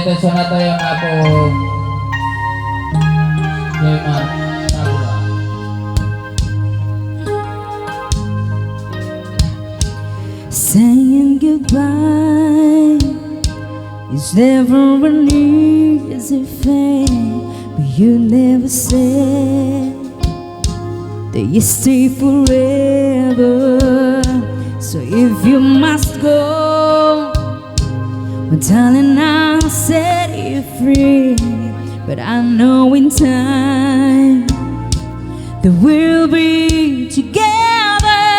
intention na tayo nga po saying goodbye is never an easy thing, but you never said that you stay forever. So if you must go, well, darling, I'll set you free. But I know in time that we'll be together,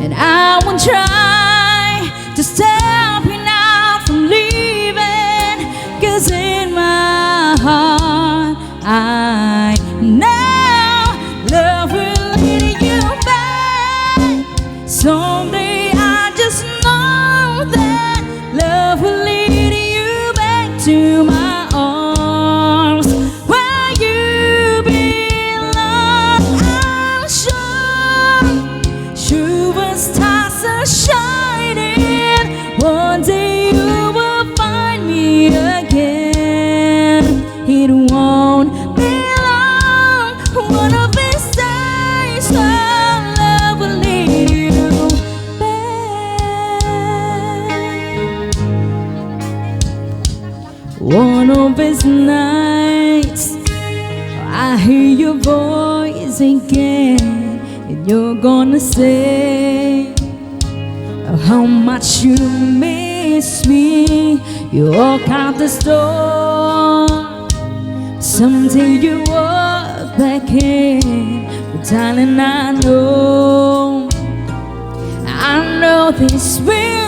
and I won't try to stop you now from leaving, 'cause in my heart I know love will lead you back. Someday I just know that love will lead you back to my arms where you belong. I'm sure, sure when stars are shining, one day you will find me again. It won't be long, one of these days our love will lead you back. One of these nights I hear your voice again, and you're gonna say how much you miss me. You walk out the door, someday you walk back in. But darling, I know this will